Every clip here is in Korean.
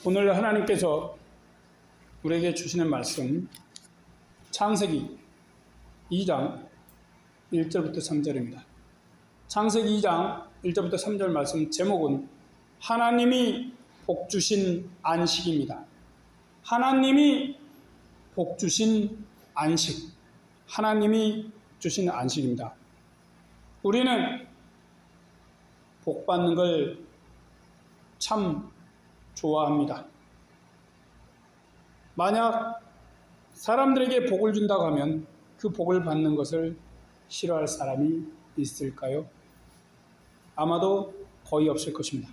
오늘 하나님께서 우리에게 주시는 말씀 창세기 2장 1절부터 3절입니다. 창세기 2장 1절부터 3절 말씀 제목은 하나님이 복주신 안식입니다. 하나님이 복주신 안식. 하나님이 주신 안식입니다. 우리는 복받는 걸 참 좋아합니다. 만약 사람들에게 복을 준다고 하면 그 복을 받는 것을 싫어할 사람이 있을까요? 아마도 거의 없을 것입니다.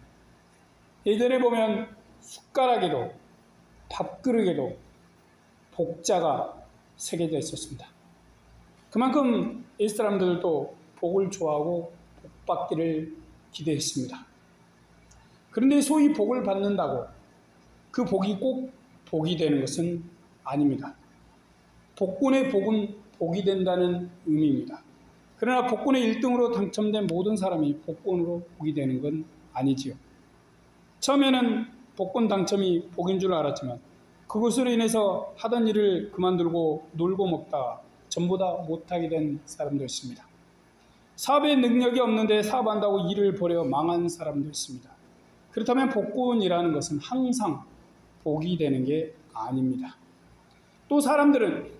예전에 보면 숟가락에도 밥그릇에도 복자가 새겨져 있었습니다. 그만큼 이 사람들도 복을 좋아하고 복받기를 기대했습니다. 그런데 소위 복을 받는다고 그 복이 꼭 복이 되는 것은 아닙니다. 복권의 복은 복이 된다는 의미입니다. 그러나 복권의 1등으로 당첨된 모든 사람이 복권으로 복이 되는 건 아니지요. 처음에는 복권 당첨이 복인 줄 알았지만 그것으로 인해서 하던 일을 그만두고 놀고 먹다가 전부 다 못하게 된 사람도 있습니다. 사업에 능력이 없는데 사업한다고 일을 버려 망한 사람도 있습니다. 그렇다면 복권이라는 것은 항상 복이 되는 게 아닙니다. 또 사람들은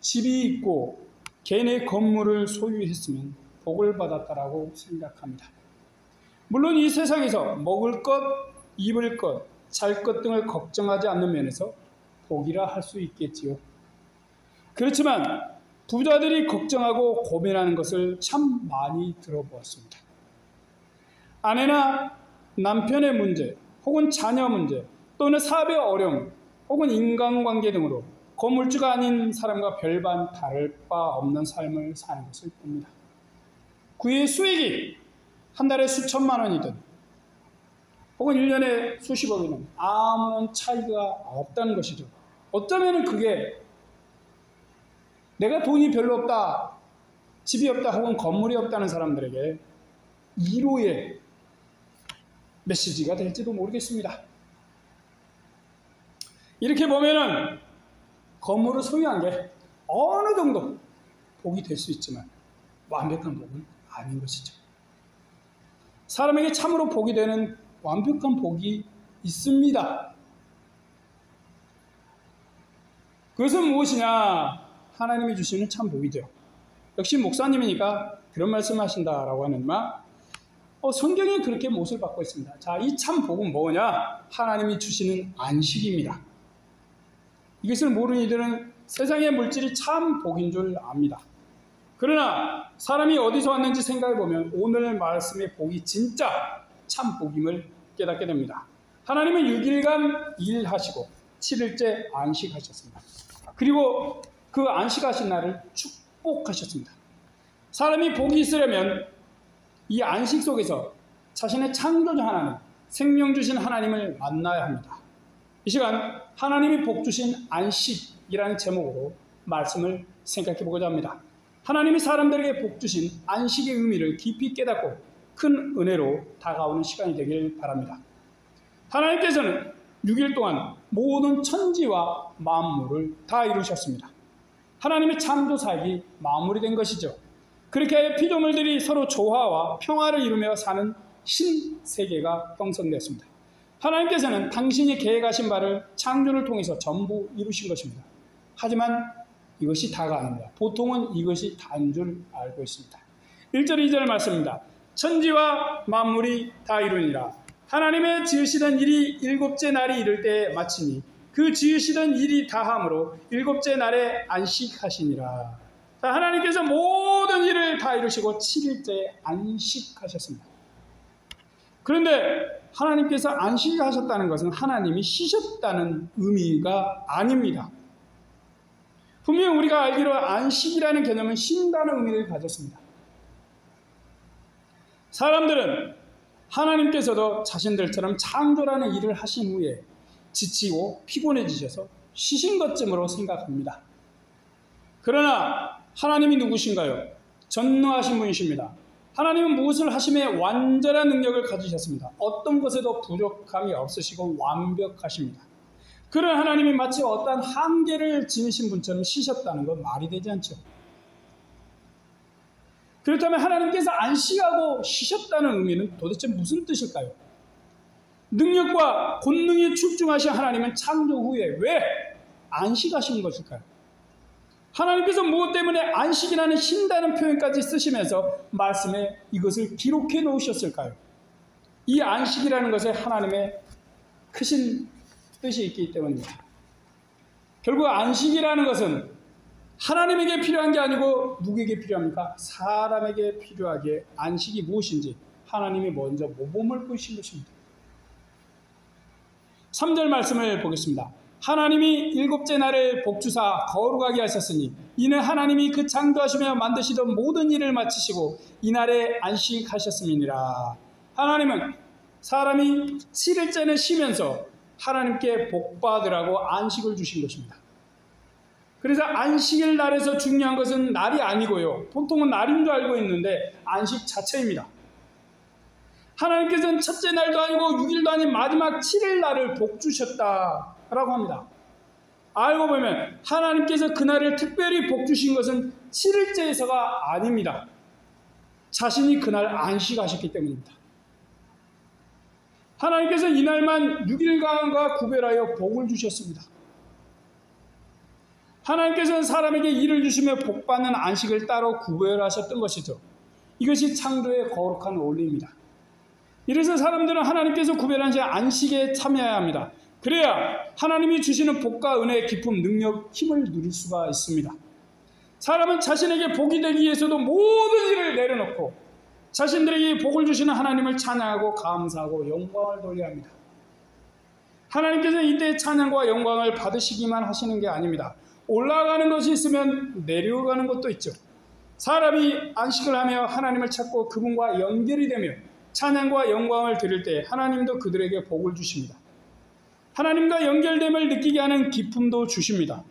집이 있고 개인의 건물을 소유했으면 복을 받았다라고 생각합니다. 물론 이 세상에서 먹을 것, 입을 것, 잘 것 등을 걱정하지 않는 면에서 복이라 할 수 있겠지요. 그렇지만 부자들이 걱정하고 고민하는 것을 참 많이 들어보았습니다. 아내나 남편의 문제, 혹은 자녀 문제, 또는 사업의 어려움, 혹은 인간관계 등으로 건물주가 아닌 사람과 별반 다를 바 없는 삶을 사는 것을 봅니다. 그의 수익이 한 달에 수천만 원이든 혹은 1년에 수십억이든 아무런 차이가 없다는 것이죠. 어쩌면 그게 내가 돈이 별로 없다, 집이 없다, 혹은 건물이 없다는 사람들에게 위로의 메시지가 될지도 모르겠습니다. 이렇게 보면은 건물을 소유한 게 어느 정도 복이 될 수 있지만 완벽한 복은 아닌 것이죠. 사람에게 참으로 복이 되는 완벽한 복이 있습니다. 그것은 무엇이냐? 하나님이 주시는 참 복이죠. 역시 목사님이니까 그런 말씀하신다라고 하는지만 성경에 그렇게 못을 받고 있습니다. 자, 이 참 복은 뭐냐? 하나님이 주시는 안식입니다. 이것을 모르는 이들은 세상의 물질이 참 복인 줄 압니다. 그러나 사람이 어디서 왔는지 생각해보면 오늘 말씀의 복이 진짜 참 복임을 깨닫게 됩니다. 하나님은 6일간 일하시고 7일째 안식하셨습니다. 그리고 그 안식하신 날을 축복하셨습니다. 사람이 복이 있으려면 이 안식 속에서 자신의 창조자 하나님, 생명 주신 하나님을 만나야 합니다. 이 시간 하나님이 복 주신 안식이라는 제목으로 말씀을 생각해 보고자 합니다. 하나님이 사람들에게 복 주신 안식의 의미를 깊이 깨닫고 큰 은혜로 다가오는 시간이 되길 바랍니다. 하나님께서는 6일 동안 모든 천지와 만물을 다 이루셨습니다. 하나님의 창조 사역이 마무리된 것이죠. 그렇게 하여 피조물들이 서로 조화와 평화를 이루며 사는 신세계가 형성되었습니다. 하나님께서는 당신이 계획하신 바를 창조를 통해서 전부 이루신 것입니다. 하지만 이것이 다가 아닙니다. 보통은 이것이 다인 줄 알고 있습니다. 1절 2절 말씀입니다. 천지와 만물이 다 이루니라. 하나님의 지으시던 일이 일곱째 날이 이를 때에 마치니 그 지으시던 일이 다함으로 일곱째 날에 안식하시니라. 자, 하나님께서 모든 일을 다 이루시고 7일째에 안식하셨습니다. 그런데 하나님께서 안식하셨다는 것은 하나님이 쉬셨다는 의미가 아닙니다. 분명히 우리가 알기로 안식이라는 개념은 쉰다는 의미를 가졌습니다. 사람들은 하나님께서도 자신들처럼 창조라는 일을 하신 후에 지치고 피곤해지셔서 쉬신 것쯤으로 생각합니다. 그러나 하나님이 누구신가요? 전능하신 분이십니다. 하나님은 무엇을 하심에 완전한 능력을 가지셨습니다. 어떤 것에도 부족함이 없으시고 완벽하십니다. 그런 하나님이 마치 어떠한 한계를 지니신 분처럼 쉬셨다는 건 말이 되지 않죠. 그렇다면 하나님께서 안식하고 쉬셨다는 의미는 도대체 무슨 뜻일까요? 능력과 권능이 출중하신 하나님은 창조 후에 왜 안식하신 것일까요? 하나님께서 무엇 때문에 안식이라는 신다는 표현까지 쓰시면서 말씀에 이것을 기록해 놓으셨을까요? 이 안식이라는 것에 하나님의 크신 뜻이 있기 때문입니다. 결국 안식이라는 것은 하나님에게 필요한 게 아니고 누구에게 필요합니까? 사람에게 필요하게 안식이 무엇인지 하나님이 먼저 모범을 보이신 것입니다. 3절 말씀을 보겠습니다. 하나님이 일곱째 날을 복주사 거룩하게 하셨으니 이는 하나님이 그 창조하시며 만드시던 모든 일을 마치시고 이날에 안식하셨음이니라. 하나님은 사람이 7일째는 쉬면서 하나님께 복받으라고 안식을 주신 것입니다. 그래서 안식일 날에서 중요한 것은 날이 아니고요. 보통은 날인 줄 알고 있는데 안식 자체입니다. 하나님께서는 첫째 날도 아니고 6일도 아닌 마지막 7일 날을 복주셨다라고 합니다. 알고 보면 하나님께서 그날을 특별히 복주신 것은 7일째에서가 아닙니다. 자신이 그날 안식하셨기 때문입니다. 하나님께서 이날만 6일간과 구별하여 복을 주셨습니다. 하나님께서는 사람에게 일을 주시며 복받는 안식을 따로 구별하셨던 것이죠. 이것이 창조의 거룩한 원리입니다. 이래서 사람들은 하나님께서 구별하신 안식에 참여해야 합니다. 그래야 하나님이 주시는 복과 은혜, 기쁨, 능력, 힘을 누릴 수가 있습니다. 사람은 자신에게 복이 되기 위해서도 모든 일을 내려놓고 자신들에게 복을 주시는 하나님을 찬양하고 감사하고 영광을 돌려야 합니다. 하나님께서는 이때 찬양과 영광을 받으시기만 하시는 게 아닙니다. 올라가는 것이 있으면 내려가는 것도 있죠. 사람이 안식을 하며 하나님을 찾고 그분과 연결이 되며 찬양과 영광을 드릴 때 하나님도 그들에게 복을 주십니다. 하나님과 연결됨을 느끼게 하는 기쁨도 주십니다.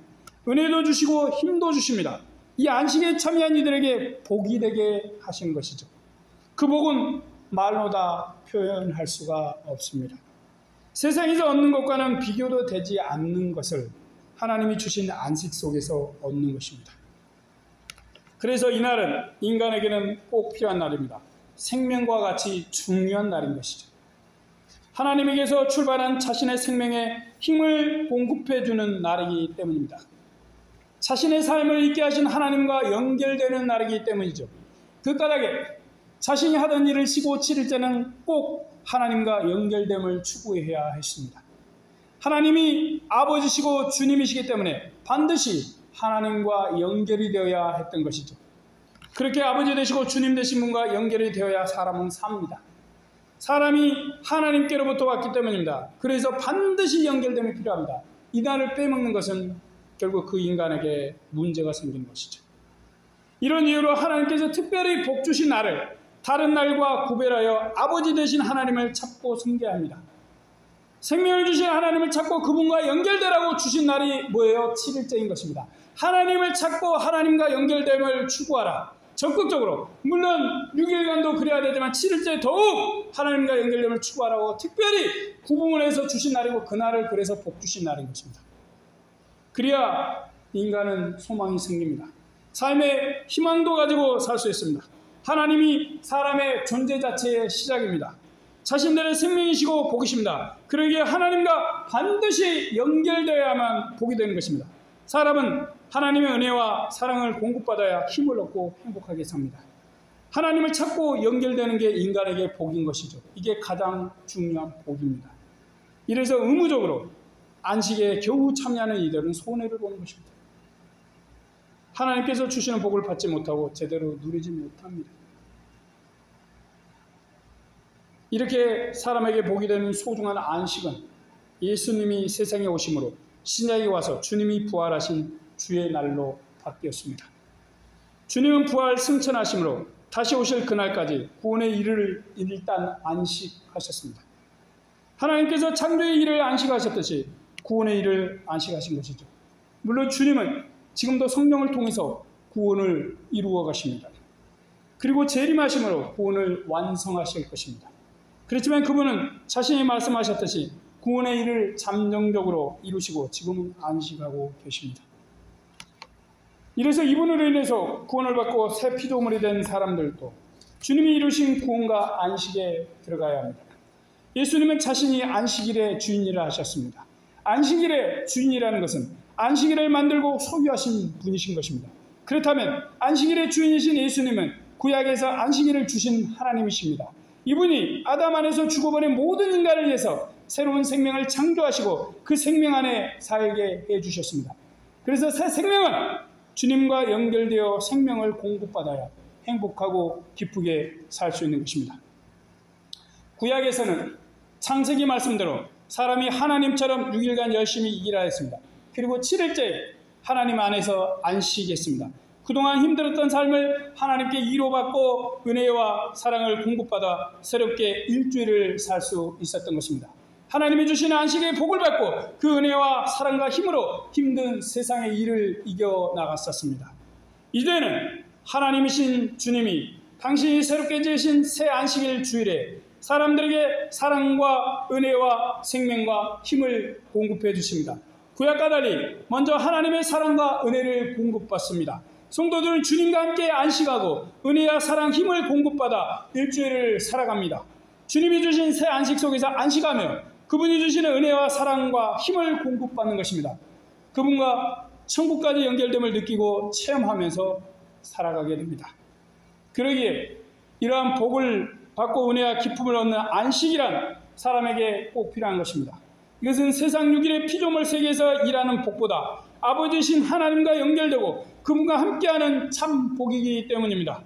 은혜도 주시고 힘도 주십니다. 이 안식에 참여한 이들에게 복이 되게 하신 것이죠. 그 복은 말로 다 표현할 수가 없습니다. 세상에서 얻는 것과는 비교도 되지 않는 것을 하나님이 주신 안식 속에서 얻는 것입니다. 그래서 이날은 인간에게는 꼭 필요한 날입니다. 생명과 같이 중요한 날인 것이죠. 하나님에게서 출발한 자신의 생명에 힘을 공급해주는 날이기 때문입니다. 자신의 삶을 있게 하신 하나님과 연결되는 날이기 때문이죠. 그 까닭에 자신이 하던 일을 쉬고 7일째는 꼭 하나님과 연결됨을 추구해야 했습니다. 하나님이 아버지시고 주님이시기 때문에 반드시 하나님과 연결이 되어야 했던 것이죠. 그렇게 아버지 되시고 주님 되신 분과 연결이 되어야 사람은 삽니다. 사람이 하나님께로부터 왔기 때문입니다. 그래서 반드시 연결됨이 필요합니다. 이 날을 빼먹는 것은 결국 그 인간에게 문제가 생기는 것이죠. 이런 이유로 하나님께서 특별히 복 주신 날을 다른 날과 구별하여 아버지 되신 하나님을 찾고 섬겨야 합니다. 생명을 주신 하나님을 찾고 그분과 연결되라고 주신 날이 뭐예요? 7일째인 것입니다. 하나님을 찾고 하나님과 연결됨을 추구하라. 적극적으로. 물론 6일간도 그래야 되지만 7일째 더욱 하나님과 연결됨을 추구하라고 특별히 구분을 해서 주신 날이고 그날을 그래서 복 주신 날인 것입니다. 그래야 인간은 소망이 생깁니다. 삶의 희망도 가지고 살 수 있습니다. 하나님이 사람의 존재 자체의 시작입니다. 자신들의 생명이시고 복이십니다. 그러기에 하나님과 반드시 연결되어야만 복이 되는 것입니다. 사람은 하나님의 은혜와 사랑을 공급받아야 힘을 얻고 행복하게 삽니다. 하나님을 찾고 연결되는 게 인간에게 복인 것이죠. 이게 가장 중요한 복입니다. 이래서 의무적으로 안식에 겨우 참여하는 이들은 손해를 보는 것입니다. 하나님께서 주시는 복을 받지 못하고 제대로 누리지 못합니다. 이렇게 사람에게 복이 되는 소중한 안식은 예수님이 세상에 오심으로 신약에 와서 주님이 부활하신 주의 날로 바뀌었습니다. 주님은 부활 승천하심으로 다시 오실 그날까지 구원의 일을 일단 안식하셨습니다. 하나님께서 창조의 일을 안식하셨듯이 구원의 일을 안식하신 것이죠. 물론 주님은 지금도 성령을 통해서 구원을 이루어 가십니다. 그리고 재림하심으로 구원을 완성하실 것입니다. 그렇지만 그분은 자신이 말씀하셨듯이 구원의 일을 잠정적으로 이루시고 지금은 안식하고 계십니다. 이래서 이분으로 인해서 구원을 받고 새 피조물이 된 사람들도 주님이 이루신 구원과 안식에 들어가야 합니다. 예수님은 자신이 안식일의 주인이라 하셨습니다. 안식일의 주인이라는 것은 안식일을 만들고 소유하신 분이신 것입니다. 그렇다면 안식일의 주인이신 예수님은 구약에서 안식일을 주신 하나님이십니다. 이분이 아담 안에서 죽어버린 모든 인간을 위해서 새로운 생명을 창조하시고 그 생명 안에 살게 해주셨습니다. 그래서 새 생명은 주님과 연결되어 생명을 공급받아야 행복하고 기쁘게 살 수 있는 것입니다. 구약에서는 창세기 말씀대로 사람이 하나님처럼 6일간 열심히 일하라 했습니다. 그리고 7일째 하나님 안에서 안식했습니다. 그동안 힘들었던 삶을 하나님께 위로받고 은혜와 사랑을 공급받아 새롭게 일주일을 살 수 있었던 것입니다. 하나님이 주시는 안식의 복을 받고 그 은혜와 사랑과 힘으로 힘든 세상의 일을 이겨나갔었습니다. 이제는 하나님이신 주님이 당신이 새롭게 지으신 새 안식일 주일에 사람들에게 사랑과 은혜와 생명과 힘을 공급해 주십니다. 구약과 달리 먼저 하나님의 사랑과 은혜를 공급받습니다. 성도들은 주님과 함께 안식하고 은혜와 사랑, 힘을 공급받아 일주일을 살아갑니다. 주님이 주신 새 안식 속에서 안식하며 그분이 주시는 은혜와 사랑과 힘을 공급받는 것입니다. 그분과 천국까지 연결됨을 느끼고 체험하면서 살아가게 됩니다. 그러기에 이러한 복을 받고 은혜와 기쁨을 얻는 안식이란 사람에게 꼭 필요한 것입니다. 이것은 세상 6일의 피조물 세계에서 일하는 복보다 아버지신 하나님과 연결되고 그분과 함께하는 참 복이기 때문입니다.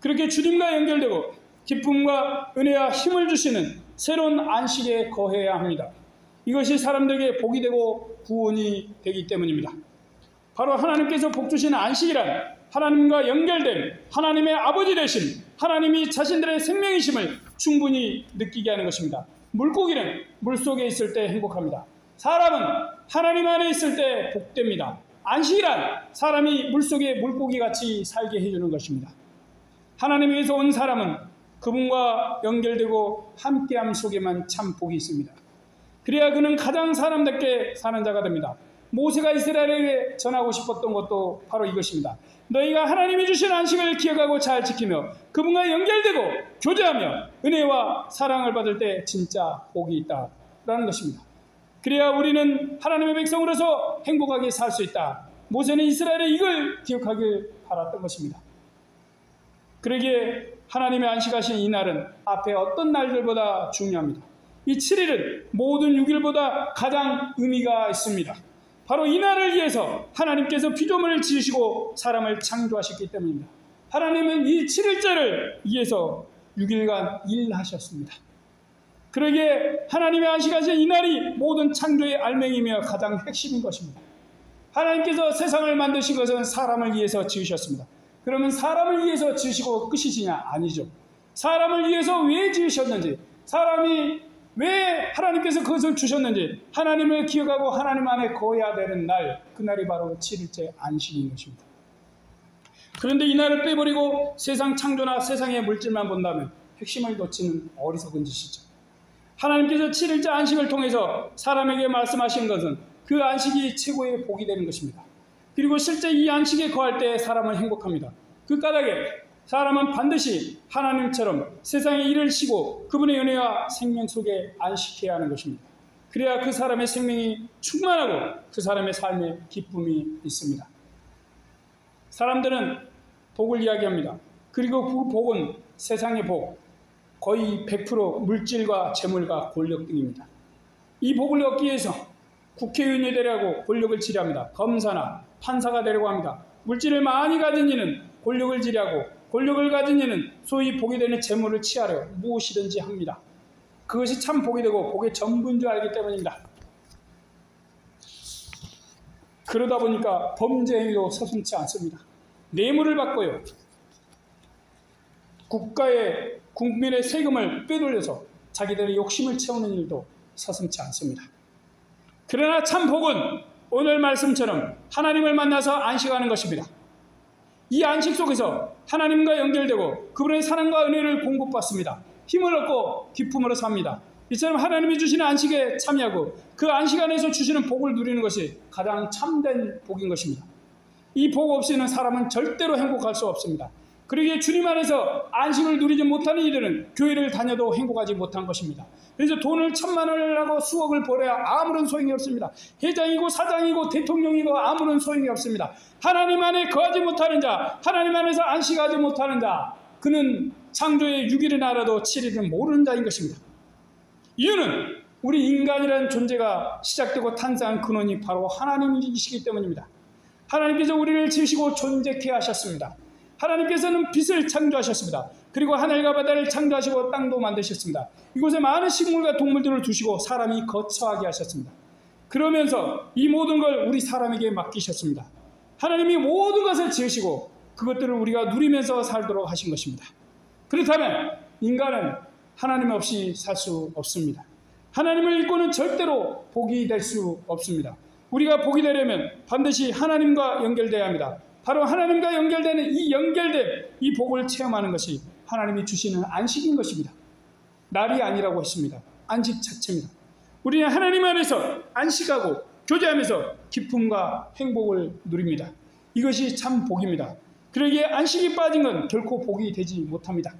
그렇게 주님과 연결되고 기쁨과 은혜와 힘을 주시는 새로운 안식에 거해야 합니다. 이것이 사람들에게 복이 되고 구원이 되기 때문입니다. 바로 하나님께서 복 주시는 안식이란 하나님과 연결된 하나님의 아버지 되심, 하나님이 자신들의 생명이심을 충분히 느끼게 하는 것입니다. 물고기는 물속에 있을 때 행복합니다. 사람은 하나님 안에 있을 때 복됩니다. 안식이란 사람이 물속에 물고기같이 살게 해주는 것입니다. 하나님에게서 온 사람은 그분과 연결되고 함께함 속에만 참 복이 있습니다. 그래야 그는 가장 사람답게 사는 자가 됩니다. 모세가 이스라엘에게 전하고 싶었던 것도 바로 이것입니다. 너희가 하나님이 주신 안식을 기억하고 잘 지키며 그분과 연결되고 교제하며 은혜와 사랑을 받을 때 진짜 복이 있다라는 것입니다. 그래야 우리는 하나님의 백성으로서 행복하게 살 수 있다. 모세는 이스라엘의 이걸 기억하길 바랐던 것입니다. 그러기에 하나님의 안식하신 이 날은 앞에 어떤 날들보다 중요합니다. 이 7일은 모든 6일보다 가장 의미가 있습니다. 바로 이 날을 위해서 하나님께서 피조물을 지으시고 사람을 창조하셨기 때문입니다. 하나님은 이 7일째를 위해서 6일간 일하셨습니다. 그러기에 하나님의 안식하신 이 날이 모든 창조의 알맹이며 가장 핵심인 것입니다. 하나님께서 세상을 만드신 것은 사람을 위해서 지으셨습니다. 그러면 사람을 위해서 지으시고 끝이시냐? 아니죠. 사람을 위해서 왜 지으셨는지, 사람이 왜 하나님께서 그것을 주셨는지 하나님을 기억하고 하나님 안에 거해야 되는 날, 그날이 바로 7일째 안식인 것입니다. 그런데 이 날을 빼버리고 세상 창조나 세상의 물질만 본다면 핵심을 놓치는 어리석은 짓이죠. 하나님께서 7일째 안식을 통해서 사람에게 말씀하신 것은 그 안식이 최고의 복이 되는 것입니다. 그리고 실제 이 안식에 거할 때 사람은 행복합니다. 그 까닭에 사람은 반드시 하나님처럼 세상의 일을 쉬고 그분의 은혜와 생명 속에 안식해야 하는 것입니다. 그래야 그 사람의 생명이 충만하고 그 사람의 삶에 기쁨이 있습니다. 사람들은 복을 이야기합니다. 그리고 그 복은 세상의 복, 거의 100% 물질과 재물과 권력 등입니다. 이 복을 얻기 위해서 국회의원이 되려고 권력을 지려합니다. 검사나 판사가 되려고 합니다. 물질을 많이 가진 이는 권력을 지려하고 권력을 가진 이는 소위 복이 되는 재물을 취하려 무엇이든지 합니다. 그것이 참 복이 되고 복의 전부인 줄 알기 때문입니다. 그러다 보니까 범죄 행위도 서슴지 않습니다. 뇌물을 받고요. 국민의 세금을 빼돌려서 자기들의 욕심을 채우는 일도 서슴지 않습니다. 그러나 참 복은 오늘 말씀처럼 하나님을 만나서 안식하는 것입니다. 이 안식 속에서 하나님과 연결되고 그분의 사랑과 은혜를 공급받습니다. 힘을 얻고 기쁨으로 삽니다. 이처럼 하나님이 주시는 안식에 참여하고 그 안식 안에서 주시는 복을 누리는 것이 가장 참된 복인 것입니다. 이 복 없이는 사람은 절대로 행복할 수 없습니다. 그러기에 주님 안에서 안식을 누리지 못하는 이들은 교회를 다녀도 행복하지 못한 것입니다. 그래서 돈을 1,000만 원을 하고 수억을 벌어야 아무런 소용이 없습니다. 회장이고 사장이고 대통령이고 아무런 소용이 없습니다. 하나님 안에 거하지 못하는 자, 하나님 안에서 안식하지 못하는 자, 그는 창조의 6일은 알아도 7일은 모르는 자인 것입니다. 이유는 우리 인간이라는 존재가 시작되고 탄생한 근원이 바로 하나님이시기 때문입니다. 하나님께서 우리를 지으시고 존재케 하셨습니다. 하나님께서는 빛을 창조하셨습니다. 그리고 하늘과 바다를 창조하시고 땅도 만드셨습니다. 이곳에 많은 식물과 동물들을 두시고 사람이 거처하게 하셨습니다. 그러면서 이 모든 걸 우리 사람에게 맡기셨습니다. 하나님이 모든 것을 지으시고 그것들을 우리가 누리면서 살도록 하신 것입니다. 그렇다면 인간은 하나님 없이 살 수 없습니다. 하나님을 잊고는 절대로 복이 될 수 없습니다. 우리가 복이 되려면 반드시 하나님과 연결되어야 합니다. 바로 하나님과 연결되는 이 연결된 이 복을 체험하는 것이 하나님이 주시는 안식인 것입니다. 날이 아니라고 했습니다. 안식 자체입니다. 우리는 하나님 안에서 안식하고 교제하면서 기쁨과 행복을 누립니다. 이것이 참 복입니다. 그러기에 안식이 빠진 건 결코 복이 되지 못합니다.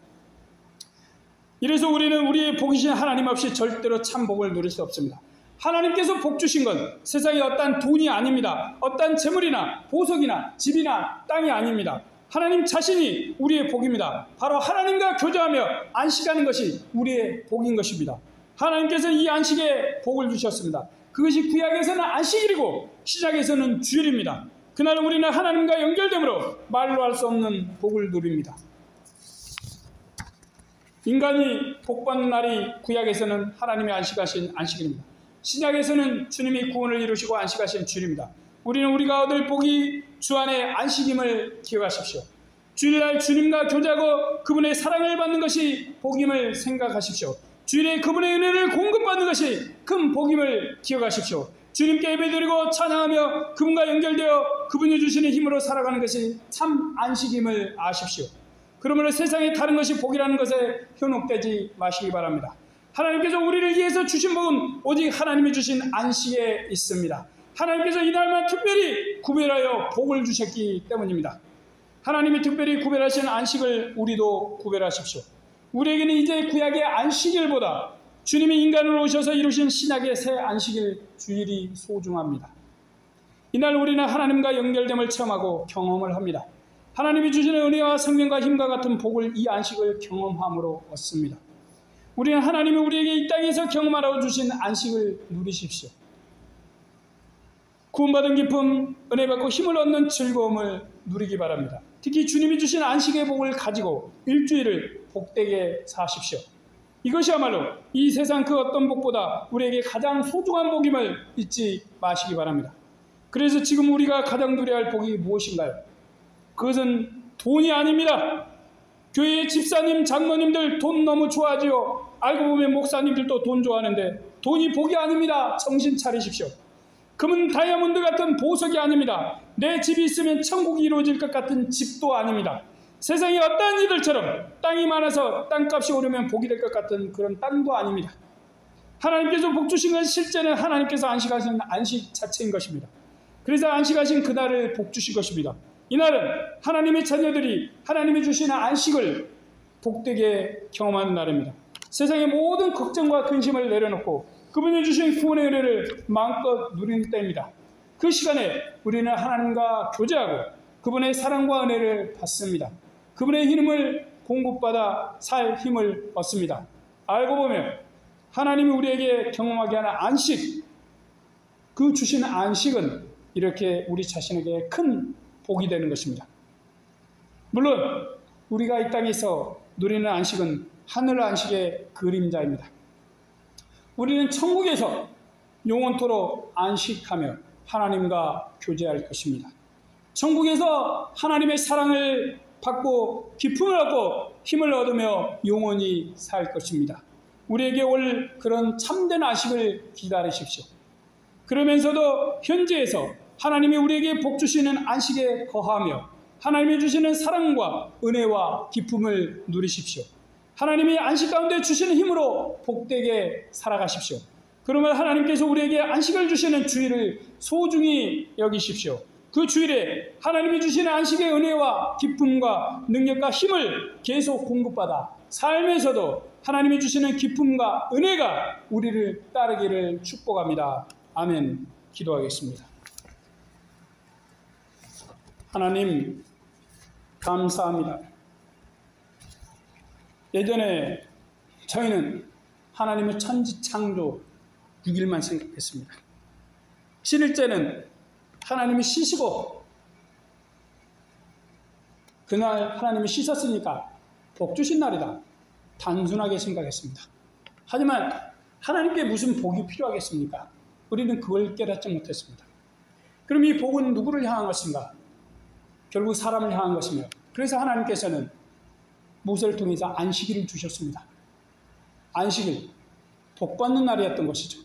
이래서 우리는 우리의 복이신 하나님 없이 절대로 참 복을 누릴 수 없습니다. 하나님께서 복 주신 건 세상에 어떤 돈이 아닙니다. 어떤 재물이나 보석이나 집이나 땅이 아닙니다. 하나님 자신이 우리의 복입니다. 바로 하나님과 교제하며 안식하는 것이 우리의 복인 것입니다. 하나님께서 이 안식에 복을 주셨습니다. 그것이 구약에서는 안식일이고 신약에서는 주일입니다. 그날 우리는 하나님과 연결됨으로 말로 할 수 없는 복을 누립니다. 인간이 복받는 날이 구약에서는 하나님이 안식하신 안식일입니다. 신약에서는 주님이 구원을 이루시고 안식하신 주일입니다. 우리는 우리가 얻을 복이 주 안에 안식임을 기억하십시오. 주일날 주님과 교제하고 그분의 사랑을 받는 것이 복임을 생각하십시오. 주일에 그분의 은혜를 공급받는 것이 큰 복임을 기억하십시오. 주님께 예배드리고 찬양하며 그분과 연결되어 그분이 주시는 힘으로 살아가는 것이 참 안식임을 아십시오. 그러므로 세상에 다른 것이 복이라는 것에 현혹되지 마시기 바랍니다. 하나님께서 우리를 위해서 주신 복은 오직 하나님이 주신 안식에 있습니다. 하나님께서 이날만 특별히 구별하여 복을 주셨기 때문입니다. 하나님이 특별히 구별하신 안식을 우리도 구별하십시오. 우리에게는 이제 구약의 안식일보다 주님이 인간으로 오셔서 이루신 신약의 새 안식일 주일이 소중합니다. 이날 우리는 하나님과 연결됨을 체험하고 경험을 합니다. 하나님이 주시는 은혜와 생명과 힘과 같은 복을 이 안식을 경험함으로 얻습니다. 우리는 하나님이 우리에게 이 땅에서 경험하라고 주신 안식을 누리십시오. 구원받은 기쁨, 은혜 받고 힘을 얻는 즐거움을 누리기 바랍니다. 특히 주님이 주신 안식의 복을 가지고 일주일을 복되게 사십시오. 이것이야말로 이 세상 그 어떤 복보다 우리에게 가장 소중한 복임을 잊지 마시기 바랍니다. 그래서 지금 우리가 가장 누려야 할 복이 무엇인가요? 그것은 돈이 아닙니다. 교회의 집사님, 장로님들 돈 너무 좋아하지요. 알고 보면 목사님들도 돈 좋아하는데 돈이 복이 아닙니다. 정신 차리십시오. 금은 다이아몬드 같은 보석이 아닙니다. 내 집이 있으면 천국이 이루어질 것 같은 집도 아닙니다. 세상에 어떠한 이들처럼 땅이 많아서 땅값이 오르면 복이 될 것 같은 그런 땅도 아닙니다. 하나님께서 복 주신 것은 실제는 하나님께서 안식하신 안식 자체인 것입니다. 그래서 안식하신 그날을 복 주신 것입니다. 이날은 하나님의 자녀들이 하나님이 주시는 안식을 복되게 경험하는 날입니다. 세상의 모든 걱정과 근심을 내려놓고 그분이 주신 구원의 은혜를 마음껏 누리는 때입니다. 그 시간에 우리는 하나님과 교제하고 그분의 사랑과 은혜를 받습니다. 그분의 힘을 공급받아 살 힘을 얻습니다. 알고 보면 하나님이 우리에게 경험하게 하는 안식, 그 주신 안식은 이렇게 우리 자신에게 큰 복이 되는 것입니다. 물론 우리가 이 땅에서 누리는 안식은 하늘 안식의 그림자입니다. 우리는 천국에서 영원토록 안식하며 하나님과 교제할 것입니다. 천국에서 하나님의 사랑을 받고 기쁨을 얻고 힘을 얻으며 영원히 살 것입니다. 우리에게 올 그런 참된 안식을 기다리십시오. 그러면서도 현재에서 하나님이 우리에게 복 주시는 안식에 거하며 하나님이 주시는 사랑과 은혜와 기쁨을 누리십시오. 하나님이 안식 가운데 주시는 힘으로 복되게 살아가십시오. 그러면 하나님께서 우리에게 안식을 주시는 주일을 소중히 여기십시오. 그 주일에 하나님이 주시는 안식의 은혜와 기쁨과 능력과 힘을 계속 공급받아 삶에서도 하나님이 주시는 기쁨과 은혜가 우리를 따르기를 축복합니다. 아멘. 기도하겠습니다. 하나님 감사합니다. 예전에 저희는 하나님의 천지창조 6일만 생각했습니다. 7일째는 하나님이 쉬시고 그날 하나님이 쉬셨으니까 복 주신 날이다. 단순하게 생각했습니다. 하지만 하나님께 무슨 복이 필요하겠습니까? 우리는 그걸 깨닫지 못했습니다. 그럼 이 복은 누구를 향한 것인가? 결국 사람을 향한 것이며, 그래서 하나님께서는 모세를 통해서 안식일을 주셨습니다. 안식일, 복 받는 날이었던 것이죠.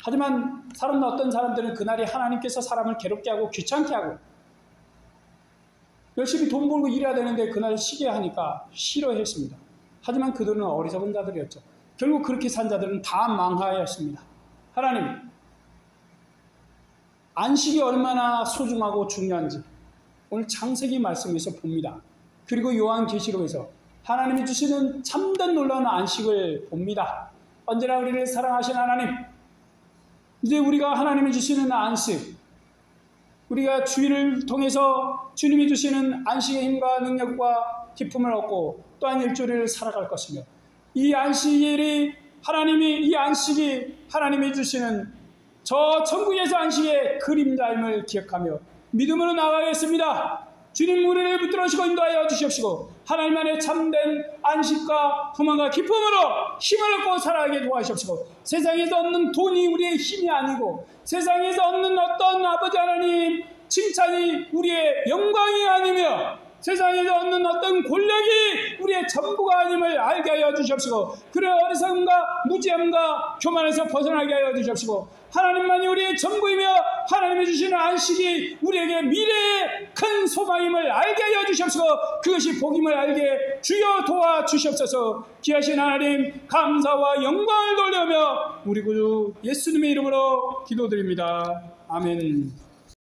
하지만 어떤 사람들은 그날이 하나님께서 사람을 괴롭게 하고 귀찮게 하고 열심히 돈 벌고 일해야 되는데 그날 쉬게 하니까 싫어했습니다. 하지만 그들은 어리석은 자들이었죠. 결국 그렇게 산 자들은 다 망하였습니다. 하나님, 안식이 얼마나 소중하고 중요한지 오늘 창세기 말씀에서 봅니다. 그리고 요한계시록에서 하나님이 주시는 참된 놀라운 안식을 봅니다. 언제나 우리를 사랑하신 하나님, 이제 우리가 하나님이 주시는 안식, 우리가 주일을 통해서 주님이 주시는 안식의 힘과 능력과 기쁨을 얻고 또한 일주일을 살아갈 것이며, 이 안식일이 이 안식이 하나님이 주시는 저 천국에서 안식의 그림자임을 기억하며 믿음으로 나가겠습니다. 주님 우리를 붙들으시고 인도하여 주시옵시고 하나님 안에 참된 안식과 소망과 기쁨으로 힘을 얻고 살아가게 도와주시옵시고, 세상에서 얻는 돈이 우리의 힘이 아니고 세상에서 얻는 어떤 아버지 하나님 칭찬이 우리의 영광이 아니며 세상에서 얻는 어떤 권력이 우리의 전부가 아님을 알게 하여 주시옵시고, 그런 어리석음과 무지함과 교만에서 벗어나게 하여 주시옵시고, 하나님만이 우리의 전부이며 하나님이 주시는 안식이 우리에게 미래의 큰 소망임을 알게 하여 주시옵시고, 그것이 복임을 알게 주여 도와주시옵소서. 귀하신 하나님 감사와 영광을 돌리며 우리 구주 예수님의 이름으로 기도드립니다. 아멘.